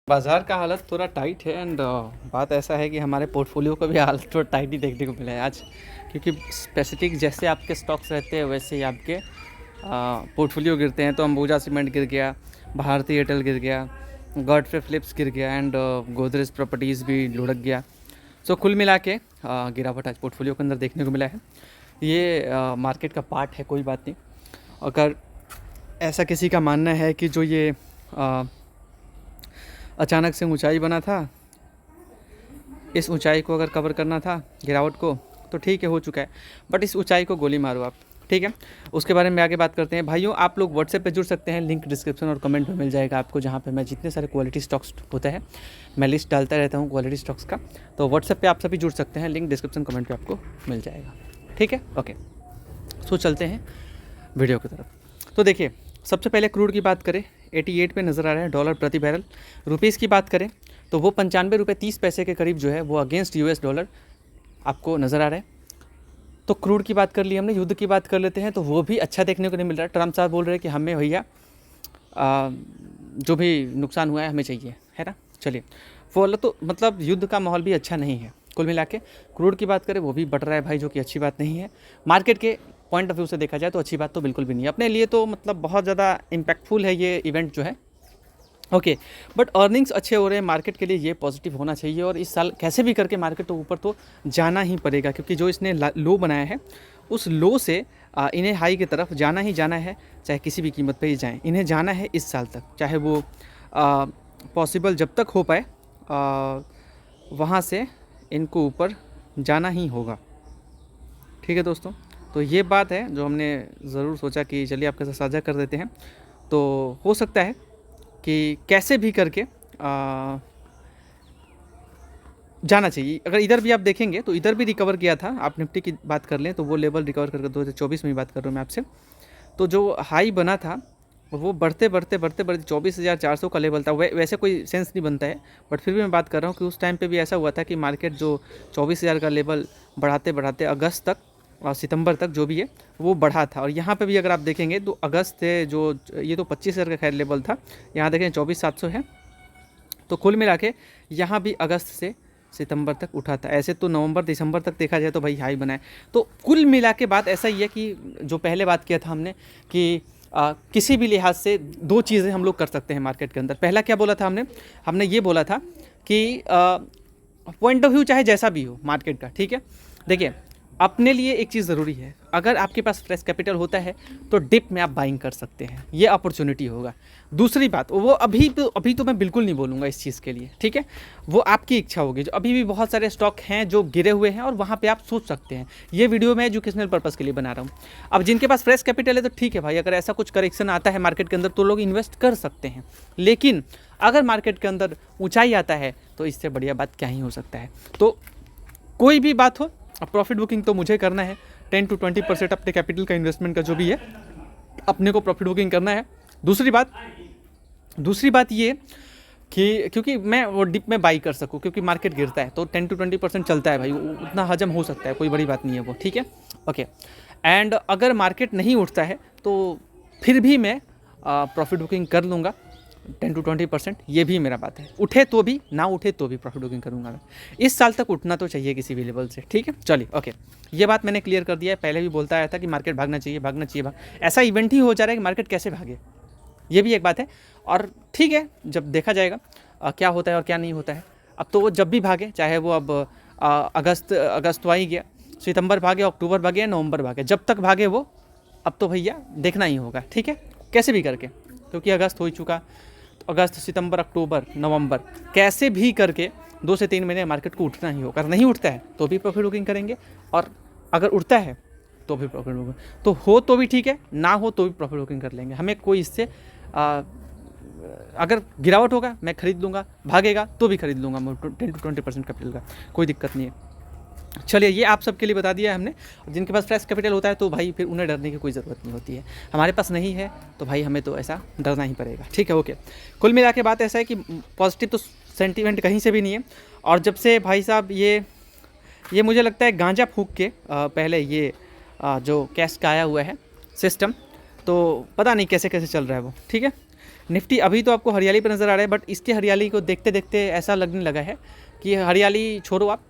बाज़ार का हालत थोड़ा टाइट है एंड बात ऐसा है कि हमारे पोर्टफोलियो का भी हालत थोड़ा टाइट ही देखने को मिला है आज, क्योंकि स्पेसिफिक जैसे आपके स्टॉक्स रहते हैं वैसे ही आपके पोर्टफोलियो गिरते हैं। तो अंबुजा सीमेंट गिर गया, भारती एयरटेल गिर गया, गॉडफ्रे फिलिप्स गिर गया एंड गोदरेज प्रॉपर्टीज़ भी लुढ़क गया। सो कुल मिला के गिरावट आज पोर्टफोलियो के अंदर देखने को मिला है। ये मार्केट का पार्ट है, कोई बात नहीं। अगर ऐसा किसी का मानना है कि जो ये अचानक से ऊंचाई बना था, इस ऊंचाई को अगर कवर करना था गिरावट को, तो ठीक है, हो चुका है। बट इस ऊंचाई को गोली मारो आप, ठीक है। उसके बारे में आगे बात करते हैं। भाइयों, आप लोग व्हाट्सएप पे जुड़ सकते हैं, लिंक डिस्क्रिप्शन और कमेंट में मिल जाएगा आपको, जहाँ पे मैं जितने सारे क्वालिटी स्टॉक्स होता है मैं लिस्ट डालता रहता हूँ क्वालिटी स्टॉक्स का। तो व्हाट्सएप पे आप सभी जुड़ सकते हैं, लिंक डिस्क्रिप्शन कमेंट पे आपको मिल जाएगा, ठीक है। ओके, सो चलते हैं वीडियो की तरफ। तो देखिए, सबसे पहले क्रूड की बात करें, 88 पे नज़र आ रहा है डॉलर प्रति बैरल। रुपीज़ की बात करें तो वो 95 रुपये 30 पैसे के करीब जो है वो अगेंस्ट यूएस डॉलर आपको नज़र आ रहा है। तो क्रूड की बात कर ली हमने, युद्ध की बात कर लेते हैं। तो वो भी अच्छा देखने को नहीं मिल रहा है। ट्रम्प साहब बोल रहे हैं कि हमें भैया जो भी नुकसान हुआ है हमें चाहिए, है ना। चलिए, वो वाला तो मतलब युद्ध का माहौल भी अच्छा नहीं है। कुल मिला के क्रूड की बात करें वो भी बढ़ रहा है भाई, जो कि अच्छी बात नहीं है। मार्केट के पॉइंट ऑफ व्यू से देखा जाए तो अच्छी बात तो बिल्कुल भी नहीं है। अपने लिए तो मतलब बहुत ज़्यादा इम्पैक्टफुल है ये इवेंट जो है, ओके। बट अर्निंग्स अच्छे हो रहे हैं, मार्केट के लिए ये पॉजिटिव होना चाहिए। और इस साल कैसे भी करके मार्केट तो ऊपर तो जाना ही पड़ेगा, क्योंकि जो इसने लो बनाया है उस लो से इन्हें हाई की तरफ जाना ही जाना है, चाहे किसी भी कीमत पे ही जाएं। इन्हें जाना है इस साल तक, चाहे वो पॉसिबल जब तक हो पाए वहाँ से इनको ऊपर जाना ही होगा, ठीक है दोस्तों। तो ये बात है जो हमने ज़रूर सोचा कि चलिए आपके साथ साझा कर देते हैं। तो हो सकता है कि कैसे भी करके जाना चाहिए। अगर इधर भी आप देखेंगे तो इधर भी रिकवर किया था। आप निफ्टी की बात कर लें तो वो लेवल रिकवर करके 2024 में ही बात कर रहा हूँ मैं आपसे। तो जो हाई बना था वो बढ़ते बढ़ते 24,400 का लेवल था। वैसे कोई सेंस नहीं बनता है, बट फिर भी मैं बात कर रहा हूँ कि उस टाइम पे भी ऐसा हुआ था कि मार्केट जो 24,000 का लेवल बढ़ाते बढ़ाते अगस्त तक और सितंबर तक जो भी है वो बढ़ा था। और यहाँ पे भी अगर आप देखेंगे तो अगस्त से जो ये तो 25,000 का खैर लेवल था, यहाँ देखें 24,700 है। तो कुल मिला के यहाँ भी अगस्त से सितंबर तक उठा था। ऐसे तो नवंबर दिसंबर तक देखा जाए तो भाई हाई बनाए। तो कुल मिला के बात ऐसा ही है कि जो पहले बात किया था हमने कि किसी भी लिहाज से दो चीज़ें हम लोग कर सकते हैं मार्केट के अंदर। पहला क्या बोला था हमने ये बोला था कि पॉइंट ऑफ व्यू चाहे जैसा भी हो मार्केट का, ठीक है। देखिए, अपने लिए एक चीज़ ज़रूरी है, अगर आपके पास फ्रेश कैपिटल होता है तो डिप में आप बाइंग कर सकते हैं, ये अपॉर्चुनिटी होगा। दूसरी बात, वो अभी तो मैं बिल्कुल नहीं बोलूँगा इस चीज़ के लिए, ठीक है। वो आपकी इच्छा होगी। जो अभी भी बहुत सारे स्टॉक हैं जो गिरे हुए हैं और वहाँ पे आप सोच सकते हैं। ये वीडियो मैं एजुकेशनल पर्पज़ के लिए बना रहा हूँ। अब जिनके पास फ्रेश कैपिटल है तो ठीक है भाई, अगर ऐसा कुछ करेक्शन आता है मार्केट के अंदर तो लोग इन्वेस्ट कर सकते हैं। लेकिन अगर मार्केट के अंदर ऊँचाई आता है तो इससे बढ़िया बात क्या ही हो सकता है। तो कोई भी बात हो, अब प्रॉफिट बुकिंग तो मुझे करना है। 10 to 20% अपने कैपिटल का इन्वेस्टमेंट का जो भी है अपने को प्रॉफिट बुकिंग करना है। दूसरी बात ये कि क्योंकि मैं वो डिप में बाई कर सकूं, क्योंकि मार्केट गिरता है तो 10 to 20% चलता है भाई, उतना हजम हो सकता है, कोई बड़ी बात नहीं है वो, ठीक है। ओके, एंड अगर मार्केट नहीं उठता है तो फिर भी मैं प्रॉफिट बुकिंग कर लूँगा 10 to 20%। ये भी मेरा बात है, उठे तो भी ना उठे तो भी प्रॉफिट बुकिंग करूँगा मैं। इस साल तक उठना तो चाहिए किसी भी लेवल से, ठीक है। चलिए, ओके, ये बात मैंने क्लियर कर दिया है। पहले भी बोलता आया था कि मार्केट भागना चाहिए। ऐसा इवेंट ही हो जा रहा है कि मार्केट कैसे भागे, ये भी एक बात है। और ठीक है, जब देखा जाएगा क्या होता है और क्या नहीं होता है। अब तो वो जब भी भागे, चाहे वो अब अगस्त तो आ ही गया, सितंबर भागे, अक्टूबर भागे, नवंबर भागे, जब तक भागे वो अब तो भैया देखना ही होगा, ठीक है, कैसे भी करके। क्योंकि अगस्त हो ही चुका, तो अगस्त, सितंबर, अक्टूबर, नवंबर, कैसे भी करके 2 से 3 महीने मार्केट को उठना ही होगा। अगर नहीं उठता है तो भी प्रॉफिट बुकिंग करेंगे, और अगर उठता है तो भी प्रॉफिट बुकिंग, तो हो तो भी ठीक है, ना हो तो भी प्रॉफिट बुकिंग कर लेंगे। हमें कोई इससे अगर गिरावट होगा मैं खरीद लूँगा, भागेगा तो भी खरीद लूँगा। 10 to 20% कैपिटल का कोई दिक्कत नहीं है। चलिए, ये आप सबके लिए बता दिया है हमने। जिनके पास फ्रेश कैपिटल होता है तो भाई फिर उन्हें डरने की कोई ज़रूरत नहीं होती है। हमारे पास नहीं है तो भाई हमें तो ऐसा डरना ही पड़ेगा, ठीक है। ओके, कुल मिला के बात ऐसा है कि पॉजिटिव तो सेंटीमेंट कहीं से भी नहीं है। और जब से भाई साहब ये मुझे लगता है गांजा फूंक के पहले ये जो कैश का आया हुआ है सिस्टम, तो पता नहीं कैसे कैसे चल रहा है वो, ठीक है। निफ्टी अभी तो आपको हरियाली पे नज़र आ रहा है, बट इसके हरियाली को देखते देखते ऐसा लगने लगा है कि हरियाली छोड़ो आप,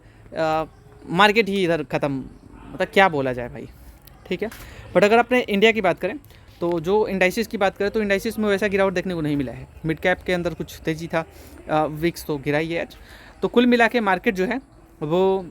मार्केट ही इधर ख़त्म, मतलब क्या बोला जाए भाई, ठीक है। बट अगर अपने इंडिया की बात करें तो जो इंडाइसिस की बात करें तो इंडाइसिस में वैसा गिरावट देखने को नहीं मिला है। मिड कैप के अंदर कुछ तेज़ी था, विक्स तो गिरा ही है आज। तो कुल मिला के मार्केट जो है वो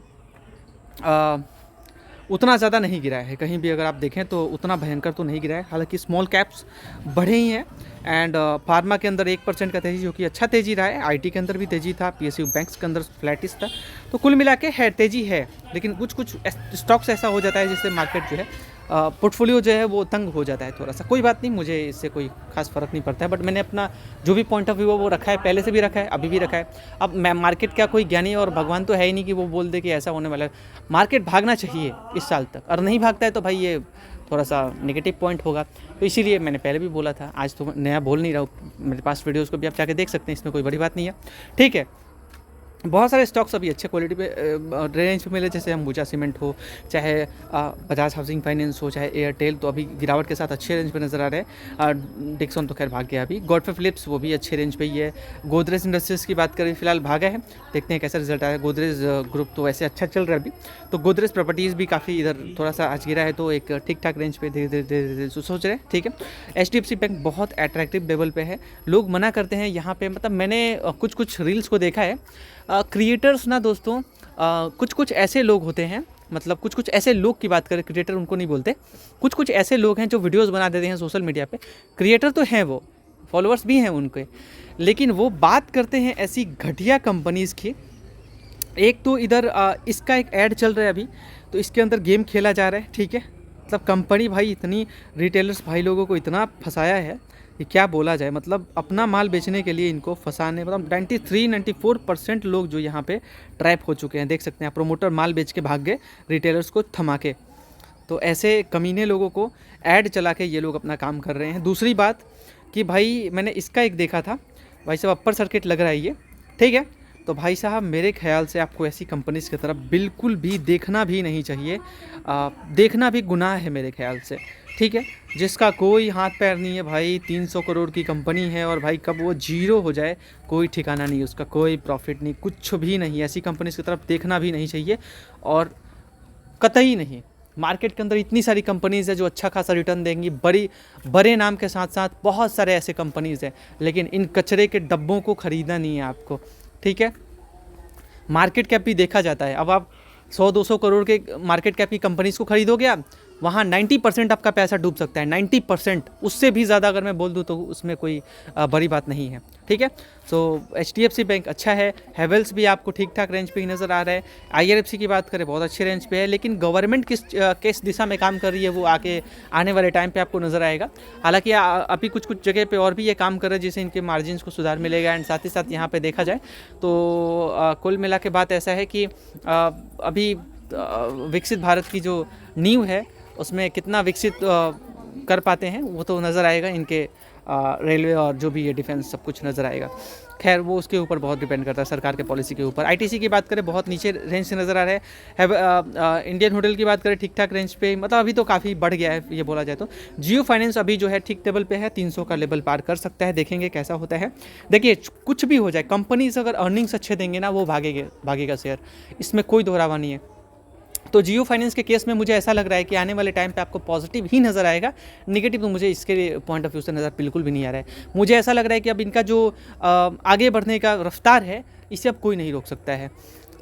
उतना ज़्यादा नहीं गिरा है, कहीं भी अगर आप देखें तो उतना भयंकर तो नहीं गिरा है। हालांकि स्मॉल कैप्स बढ़े ही हैं, एंड फार्मा के अंदर 1% का तेज़ी, जो कि अच्छा तेज़ी रहा है। आईटी के अंदर भी तेज़ी था, पीएसयू बैंक्स के अंदर फ्लैटिस था। तो कुल मिला के है तेज़ी है, लेकिन कुछ कुछ स्टॉक्स ऐसा हो जाता है जिससे मार्केट जो है पोर्टफोलियो जो है वो तंग हो जाता है थोड़ा सा। कोई बात नहीं, मुझे इससे कोई खास फ़र्क नहीं पड़ता है, बट मैंने अपना जो भी पॉइंट ऑफ व्यू है वो रखा है, पहले से भी रखा है, अभी भी रखा है। अब मैं मार्केट का कोई ज्ञानी और भगवान तो है ही नहीं कि वो बोल दे कि ऐसा होने वाला है। मार्केट भागना चाहिए इस साल तक, और नहीं भागता है तो भाई ये थोड़ा सा नेगेटिव पॉइंट होगा। तो इसीलिए मैंने पहले भी बोला था, आज तो नया बोल नहीं रहा हूँ, मेरे पास वीडियोज़ को भी आप जाके देख सकते हैं, इसमें कोई बड़ी बात नहीं है, ठीक है। बहुत सारे स्टॉक्स अभी अच्छे क्वालिटी पे रेंज पे मिले, जैसे अंबुजा सीमेंट हो, चाहे बजाज हाउसिंग फाइनेंस हो, चाहे एयरटेल, तो अभी गिरावट के साथ अच्छे रेंज पे नज़र आ रहे हैं। डिक्सन तो खैर भाग गया अभी, गॉडफ्रे फिलिप्स वो भी अच्छे रेंज पे ही है। गोदरेज इंडस्ट्रीज़ की बात करें, फिलहाल भागा है, देखते हैं कैसा रिजल्ट आया। गोदरेज ग्रुप तो वैसे अच्छा चल रहा है अभी। तो गोदरेज प्रॉपर्टीज़ भी काफ़ी इधर थोड़ा सा आज गिरा है, तो एक ठीक ठाक रेंज पे धीरे धीरे सोच रहे हैं, ठीक है। HDFC बैंक बहुत अट्रैक्टिव लेवल पे है, लोग मना करते हैं यहाँ पे, मतलब मैंने कुछ कुछ रील्स को देखा है। क्रिएटर्स ना दोस्तों, कुछ कुछ ऐसे लोग होते हैं, मतलब कुछ कुछ ऐसे लोग की बात करें, क्रिएटर उनको नहीं बोलते, कुछ कुछ ऐसे लोग हैं जो वीडियोस बना देते हैं सोशल मीडिया पे। क्रिएटर तो हैं, वो फॉलोअर्स भी हैं उनके, लेकिन वो बात करते हैं ऐसी घटिया कंपनीज़ की। एक तो इधर इसका एक ऐड चल रहा है अभी, तो इसके अंदर गेम खेला जा रहा है, ठीक है। मतलब कंपनी भाई इतनी, रिटेलर्स भाई लोगों को इतना फंसाया है कि क्या बोला जाए। मतलब अपना माल बेचने के लिए इनको फंसाने, मतलब 93-94% लोग जो यहाँ पे ट्रैप हो चुके हैं, देख सकते हैं। प्रोमोटर माल बेच के भाग गए, रिटेलर्स को थमा के। तो ऐसे कमीने लोगों को ऐड चला के ये लोग अपना काम कर रहे हैं। दूसरी बात कि भाई मैंने इसका एक देखा था, भाई साहब अपर सर्किट लग रहा है ये, ठीक है। तो भाई साहब मेरे ख्याल से आपको ऐसी कंपनीज़ की तरफ बिल्कुल भी देखना भी नहीं चाहिए, देखना भी गुनाह है मेरे ख्याल से, ठीक है। जिसका कोई हाथ पैर नहीं है भाई, 300 करोड़ की कंपनी है, और भाई कब वो जीरो हो जाए कोई ठिकाना नहीं, उसका कोई प्रॉफिट नहीं, कुछ भी नहीं। ऐसी कंपनीज़ की तरफ देखना भी नहीं चाहिए, और कतई नहीं। मार्केट के अंदर इतनी सारी कंपनीज़ है जो अच्छा खासा रिटर्न देंगी, बड़े नाम के साथ साथ बहुत सारे ऐसे कंपनीज़ हैं, लेकिन इन कचरे के डब्बों को ख़रीदना नहीं है आपको, ठीक है। मार्केट कैप भी देखा जाता है। अब आप 100-200 करोड़ के मार्केट कैप की कंपनीज़ को खरीदोगे आप, वहाँ 90% आपका पैसा डूब सकता है, 90%, उससे भी ज़्यादा अगर मैं बोल दूँ तो उसमें कोई बड़ी बात नहीं है, ठीक है। सो HDFC बैंक अच्छा है, हैवेल्स भी आपको ठीक ठाक रेंज पे ही नज़र आ रहा है। IRFC की बात करें बहुत अच्छे रेंज पे है, लेकिन गवर्नमेंट किस दिशा में काम कर रही है वो आने वाले टाइम पे आपको नज़र आएगा। हालांकि अभी कुछ कुछ जगह पे और भी ये काम कर रहे हैं जिससे इनके मार्जिन को सुधार मिलेगा, एंड साथ ही साथ यहाँ पर देखा जाए तो कुल मिला के बात ऐसा है कि अभी विकसित भारत की जो नींव है उसमें कितना विकसित कर पाते हैं वो तो नज़र आएगा। इनके रेलवे और जो भी ये डिफेंस सब कुछ नज़र आएगा। खैर वो उसके ऊपर बहुत डिपेंड करता है, सरकार के पॉलिसी के ऊपर। ITC की बात करें बहुत नीचे रेंज से नज़र आ रहा है। इंडियन होटल की बात करें ठीक ठाक रेंज पे, मतलब अभी तो काफ़ी बढ़ गया है ये बोला जाए तो। जियो फाइनेंस अभी जो है ठीक लेवल पे है, 300 का लेवल पार कर सकता है, देखेंगे कैसा होता है। देखिए कुछ भी हो जाए, कंपनीज अगर अर्निंग्स अच्छे देंगे ना वो भागेगा शेयर, इसमें कोई दोहरावा नहीं है। तो जियो फाइनेंस के केस में मुझे ऐसा लग रहा है कि आने वाले टाइम पे आपको पॉजिटिव ही नज़र आएगा, नेगेटिव तो मुझे इसके पॉइंट ऑफ व्यू से नज़र बिल्कुल भी नहीं आ रहा है। मुझे ऐसा लग रहा है कि अब इनका जो आगे बढ़ने का रफ्तार है इसे अब कोई नहीं रोक सकता है।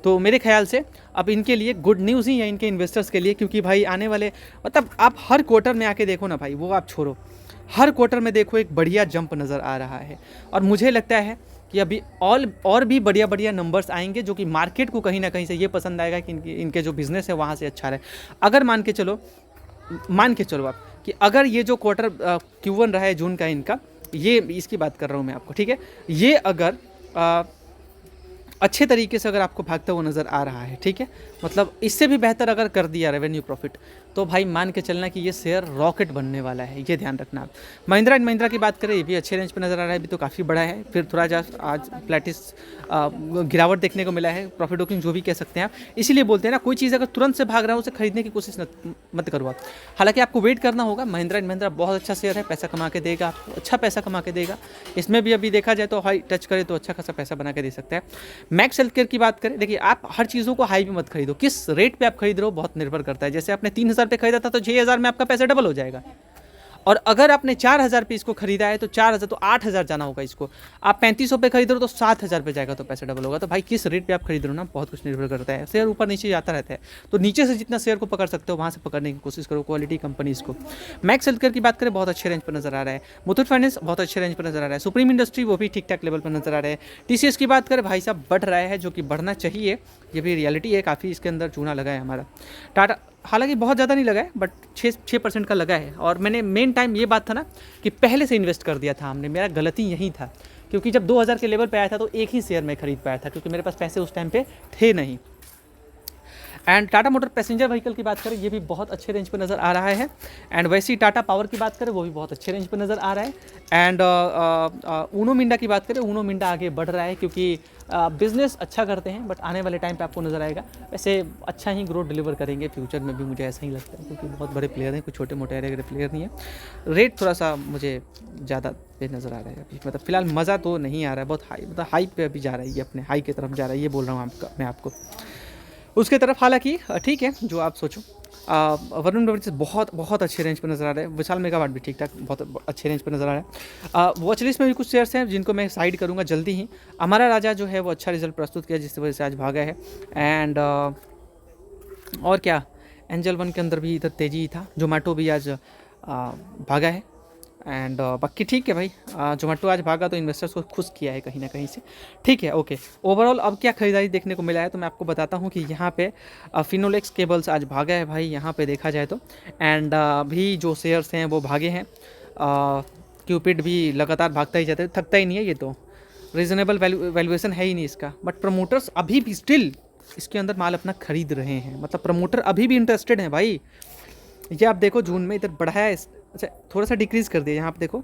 तो मेरे ख्याल से अब इनके लिए गुड न्यूज़ ही है, इनके इन्वेस्टर्स के लिए, क्योंकि भाई आने वाले, मतलब आप हर क्वार्टर में आके देखो ना भाई, वो आप छोड़ो, हर क्वार्टर में देखो एक बढ़िया जंप नज़र आ रहा है। और मुझे लगता है कि अभी और भी बढ़िया बढ़िया नंबर्स आएंगे जो कि मार्केट को कहीं ना कहीं से ये पसंद आएगा कि इनके जो बिज़नेस है वहाँ से अच्छा रहे। अगर मान के चलो आप कि अगर ये जो क्वार्टर Q1 रहा है जून का इनका, ये इसकी बात कर रहा हूँ मैं आपको, ठीक है, ये अगर अच्छे तरीके से अगर आपको भागता हुआ नज़र आ रहा है, ठीक है, मतलब इससे भी बेहतर अगर कर दिया रेवेन्यू प्रॉफिट, तो भाई मान के चलना कि ये शेयर रॉकेट बनने वाला है, ये ध्यान रखना आप। महिंद्रा एंड महिंद्रा की बात करें, ये भी अच्छे रेंज पे नज़र आ रहा है, अभी तो काफ़ी बड़ा है, फिर थोड़ा जा आज फ्लैटिस गिरावट देखने को मिला है, प्रॉफिट बुकिंग जो भी कह सकते हैं आप। इसीलिए बोलते हैं ना, कोई चीज़ अगर तुरंत से भाग रहा है उसे खरीदने की कोशिश मत करो आप। हालांकि आपको वेट करना होगा। महिंद्रा एंड महिंद्रा बहुत अच्छा शेयर है, पैसा कमा के देगा, अच्छा पैसा कमा के देगा। इसमें भी अभी देखा जाए तो हाई टच करे तो अच्छा खासा पैसा बना के दे सकता है। मैक्स हेल्थ केयर की बात करें, देखिए आप हर चीज़ों को हाई पे मत खरीदो, किस रेट पे आप खरीद रहे हो बहुत निर्भर करता है। जैसे आपने 3,000 पे खरीदा था तो 6,000 में आपका पैसा डबल हो जाएगा, और अगर आपने 4,000 पे इसको खरीदा है तो 4,000 तो 8,000 जाना होगा इसको। आप 3,500 पे खरीद रहे हो तो 7,000 पे जाएगा तो पैसा डबल होगा। तो भाई किस रेट पे आप खरीद रहे हो ना, बहुत कुछ निर्भर करता है। शेयर ऊपर नीचे जाता रहता है, तो नीचे से जितना शेयर को पकड़ सकते हो वहाँ से पकड़ने की कोशिश करो, क्वालिटी कंपनीज को। मैक्स हेल्थ केयर की बात करें, बहुत अच्छे रेंज पर नजर आ रहा है। मुथूट फाइनेंस बहुत अच्छे रेंज पर नजर आ रहा है। सुप्रीम इंडस्ट्री वो भी ठीक ठाक लेवल पर नजर आ रहा है। TCS की बात करें, भाई साहब बढ़ रहा है, जो कि बढ़ना चाहिए, ये भी रियलिटी है। काफ़ी इसके अंदर चूना लगा है हमारा। टाटा हालांकि बहुत ज़्यादा नहीं लगा है, बट 6% का लगा है। और मैंने मेन टाइम ये बात था ना कि पहले से इन्वेस्ट कर दिया था हमने, मेरा गलती यही था, क्योंकि जब 2,000 के लेवल पे आया था तो एक ही शेयर में खरीद पाया था, क्योंकि मेरे पास पैसे उस टाइम पे थे नहीं। And Tata motor passenger vehicle की बात करें, ये भी बहुत अच्छे रेंज पर नज़र आ रहा है। एंड वैसे ही टाटा पावर की बात करें, वो भी बहुत अच्छे रेंज पर नज़र आ रहा है। एंड ऊनो मिंडा की बात करें, ऊनो मिंडा आगे बढ़ रहा है, क्योंकि बिजनेस अच्छा करते हैं, बट आने वाले टाइम पे आपको नज़र आएगा वैसे अच्छा ही ग्रोथ डिलीवर करेंगे फ्यूचर में भी, मुझे ऐसा ही लगता है, क्योंकि बहुत बड़े प्लेयर हैं, कुछ छोटे मोटे अरे प्लेयर नहीं है। रेट थोड़ा सा मुझे ज़्यादा पे नज़र आ रहा है अभी, मतलब फिलहाल मज़ा तो नहीं आ रहा है, बहुत हाई, मतलब हाई पे अभी जा रहा है, ये अपने हाई की तरफ जा रहा है, ये बोल रहा हूँ मैं आपको उसके तरफ। हालांकि ठीक है, जो आप सोचो। वरुण बेवरेजेस बहुत बहुत अच्छे रेंज पर नज़र आ रहे हैं। विशाल मेगावाट भी ठीक ठाक बहुत अच्छे रेंज पर नज़र आ रहा है। वॉच लिस्ट में भी कुछ शेयर्स हैं जिनको मैं साइड करूंगा जल्दी ही। हमारा राजा जो है वो अच्छा रिजल्ट प्रस्तुत किया, जिसकी वजह से आज भागा है। एंड और क्या, एंजल वन के अंदर भी इधर तेजी ही था। जोमेटो भी आज भागा है। एंड बाकी ठीक है भाई, जोमेटो आज भागा तो इन्वेस्टर्स को खुश किया है कहीं ना कहीं से, ठीक है। ओके, ओवरऑल अब क्या खरीदारी देखने को मिला है तो मैं आपको बताता हूँ कि यहाँ पे फिनोलेक्स केबल्स आज भागा है भाई, यहाँ पे देखा जाए तो। एंड भी जो शेयर्स हैं वो भागे हैं। क्यूपिड भी लगातार भागता ही जाता है, थकता ही नहीं है, ये तो रीजनेबल वैल्यूएशन है ही नहीं इसका। बट प्रमोटर्स अभी भी स्टिल इसके अंदर माल अपना खरीद रहे हैं, मतलब प्रमोटर अभी भी इंटरेस्टेड हैं भाई। ये आप देखो जून में इधर बढ़ाया है, अच्छा थोड़ा सा डिक्रीज़ कर दिया, यहाँ पे देखो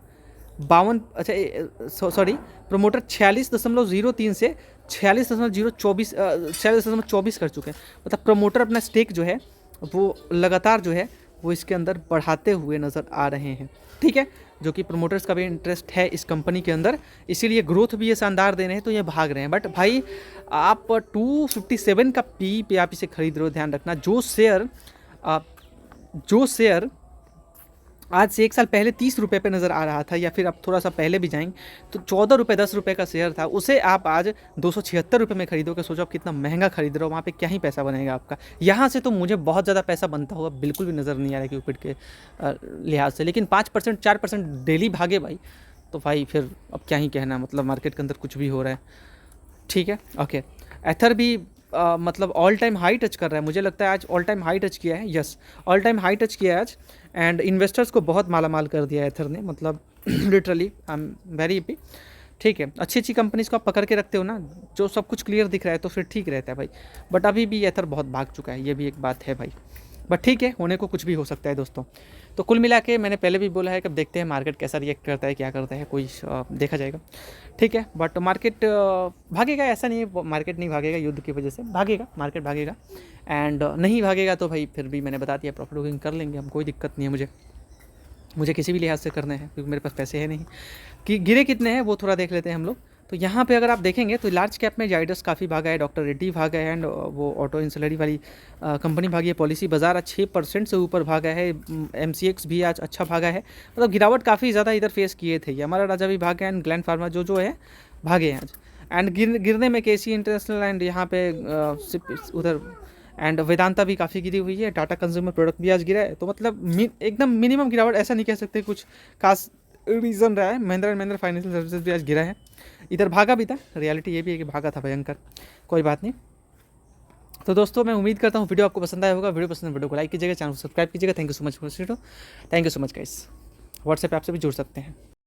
52, अच्छा सॉरी, प्रमोटर 46.03 से 46.24 कर चुके हैं। मतलब प्रमोटर अपना स्टेक जो है वो लगातार जो है वो इसके अंदर बढ़ाते हुए नज़र आ रहे हैं, ठीक है, जो कि प्रमोटर्स का भी इंटरेस्ट है इस कंपनी के अंदर, इसीलिए ग्रोथ भी ये शानदार दे रहे हैं, तो ये भाग रहे हैं। बट भाई आप 257 का पी पे आप इसे खरीद रहे हो, ध्यान रखना। जो शेयर आज से 1 साल पहले 30 रुपये पे नज़र आ रहा था, या फिर आप थोड़ा सा पहले भी जाएंगे तो 14 रुपये 10 रुपये का शेयर था, उसे आप आज 276 रुपये में खरीदोगे। सोचो आप कितना महंगा खरीद रहे हो, वहाँ पे क्या ही पैसा बनेगा आपका। यहाँ से तो मुझे बहुत ज़्यादा पैसा बनता हुआ बिल्कुल भी नज़र नहीं आ रहा है क्यूपिड के लिहाज से। लेकिन 5% 4% डेली भागे भाई, तो भाई फिर अब क्या ही कहना, मतलब मार्केट के अंदर कुछ भी हो रहा है, ठीक है। ओके, एथर भी मतलब ऑल टाइम हाई टच कर रहा है, मुझे लगता है आज ऑल टाइम हाई टच किया है। Yes, all time high touch किया है आज। एंड इन्वेस्टर्स को बहुत मालामाल कर दिया है एथर ने, मतलब literally I am very happy, ठीक है। अच्छी अच्छी कंपनीज को आप पकड़ के रखते हो ना, जो सब कुछ क्लियर दिख रहा है तो फिर ठीक रहता है भाई। बट अभी भी एथर बहुत भाग चुका है, ये भी एक बात है भाई। बट ठीक है, होने को कुछ भी हो सकता है दोस्तों। तो कुल मिला के मैंने पहले भी बोला है कि अब देखते हैं मार्केट कैसा रिएक्ट करता है, क्या करता है, कोई देखा जाएगा, ठीक है। बट मार्केट भागेगा, ऐसा नहीं है मार्केट नहीं भागेगा, युद्ध की वजह से भागेगा, मार्केट भागेगा। एंड नहीं भागेगा तो भाई फिर भी मैंने बता दिया, प्रॉफिट बुकिंग कर लेंगे हम, कोई दिक्कत नहीं है मुझे किसी भी लिहाज से करने हैं, क्योंकि मेरे पास पैसे हैं नहीं। कि गिरे कितने हैं वो थोड़ा देख लेते हैं हम लोग। तो यहाँ पे अगर आप देखेंगे तो लार्ज कैप में जाइडस काफ़ी भागा है, डॉक्टर रेड्डी भागा है, एंड वो ऑटो इंसलरी वाली कंपनी भागी है, पॉलिसी बाजार आज 6% से ऊपर भागा है। MCX भी आज अच्छा भागा है, मतलब गिरावट काफ़ी ज़्यादा इधर फेस किए थे। ये हमारा राजा भी भागा है, एंड ग्लैंड फार्मा जो है भागे हैं आज। एंड गिरने में KC इंटरनेशनल एंड यहाँ पे उधर एंड वेदांता भी काफ़ी गिरी हुई है। टाटा कंज्यूमर प्रोडक्ट भी आज गिरा है, तो मतलब एकदम मिनिमम गिरावट, ऐसा नहीं कह सकते कुछ खास रीज़न रहा है। Mahindra and Mahindra financial services भी आज गिरा है, इधर भागा भी था, रियलिटी ये भी है कि भागा था भयंकर, कोई बात नहीं। तो दोस्तों मैं उम्मीद करता हूँ वीडियो आपको पसंद आया होगा। वीडियो को लाइक कीजिएगा, चैनल को सब्सक्राइब कीजिएगा। Thank you so much for thank you so much guys. WhatsApp app से भी जुड़ सकते हैं।